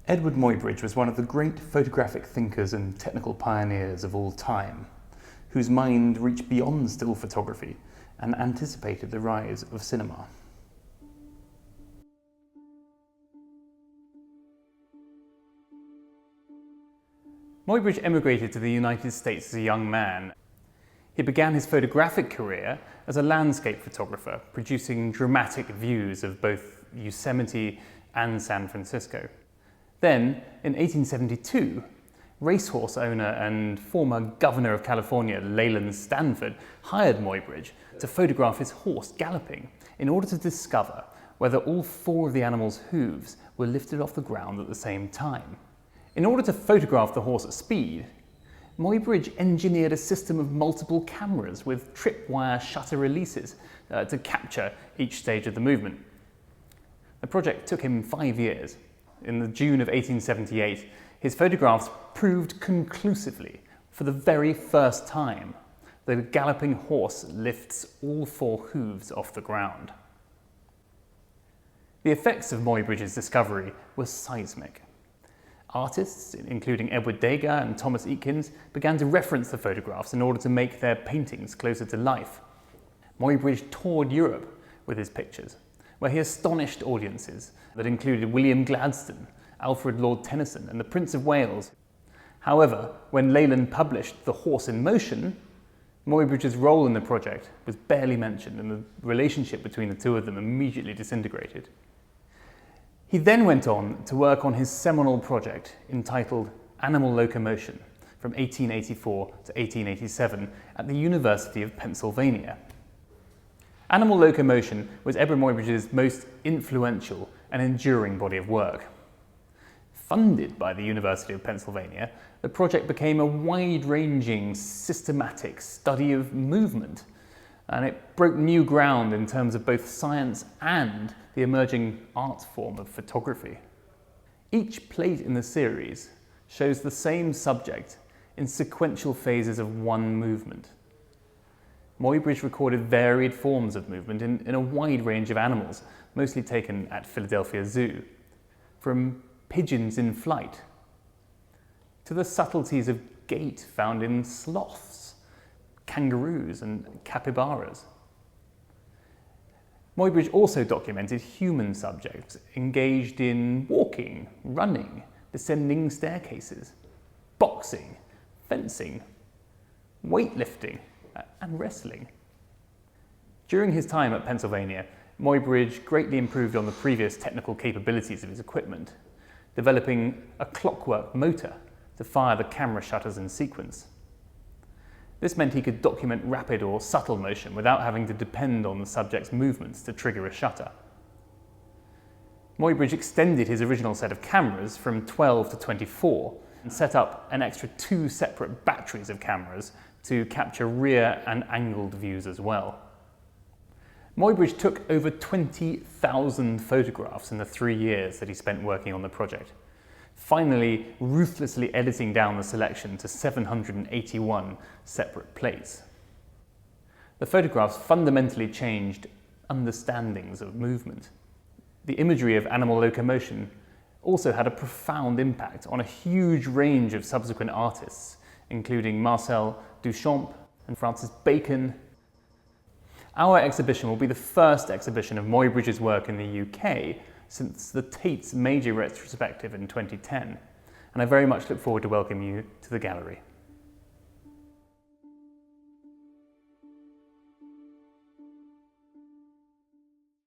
Eadweard Muybridge was one of the great photographic thinkers and technical pioneers of all time, whose mind reached beyond still photography and anticipated the rise of cinema. Muybridge emigrated to the United States as a young man. He began his photographic career as a landscape photographer, producing dramatic views of both Yosemite and San Francisco. Then, in 1872, racehorse owner and former governor of California, Leland Stanford, hired Muybridge to photograph his horse galloping in order to discover whether all four of the animal's hooves were lifted off the ground at the same time. In order to photograph the horse at speed, Muybridge engineered a system of multiple cameras with tripwire shutter releases to capture each stage of the movement. The project took him 5 years. In the June of 1878, his photographs proved conclusively, for the very first time, that a galloping horse lifts all four hooves off the ground. The effects of Muybridge's discovery were seismic. Artists, including Edward Degas and Thomas Eakins, began to reference the photographs in order to make their paintings closer to life. Muybridge toured Europe with his pictures, where he astonished audiences that included William Gladstone, Alfred Lord Tennyson, and the Prince of Wales. However, when Leland published The Horse in Motion, Muybridge's role in the project was barely mentioned, and the relationship between the two of them immediately disintegrated. He then went on to work on his seminal project entitled Animal Locomotion from 1884 to 1887 at the University of Pennsylvania. Animal Locomotion was Eadweard Muybridge's most influential and enduring body of work. Funded by the University of Pennsylvania, the project became a wide-ranging, systematic study of movement, and it broke new ground in terms of both science and the emerging art form of photography. Each plate in the series shows the same subject in sequential phases of one movement. Muybridge recorded varied forms of movement in a wide range of animals, mostly taken at Philadelphia Zoo, from pigeons in flight to the subtleties of gait found in sloths, kangaroos and capybaras. Muybridge also documented human subjects engaged in walking, running, descending staircases, boxing, fencing, weightlifting, and wrestling. During his time at Pennsylvania, Muybridge greatly improved on the previous technical capabilities of his equipment, developing a clockwork motor to fire the camera shutters in sequence. This meant he could document rapid or subtle motion without having to depend on the subject's movements to trigger a shutter. Muybridge extended his original set of cameras from 12 to 24 and set up an extra 2 separate batteries of cameras to capture rear and angled views as well. Muybridge took over 20,000 photographs in the 3 years that he spent working on the project, finally ruthlessly editing down the selection to 781 separate plates. The photographs fundamentally changed understandings of movement. The imagery of animal locomotion also had a profound impact on a huge range of subsequent artists, including Marcel Duchamp and Francis Bacon. Our exhibition will be the first exhibition of Muybridge's work in the UK since the Tate's major retrospective in 2010, and I very much look forward to welcoming you to the gallery.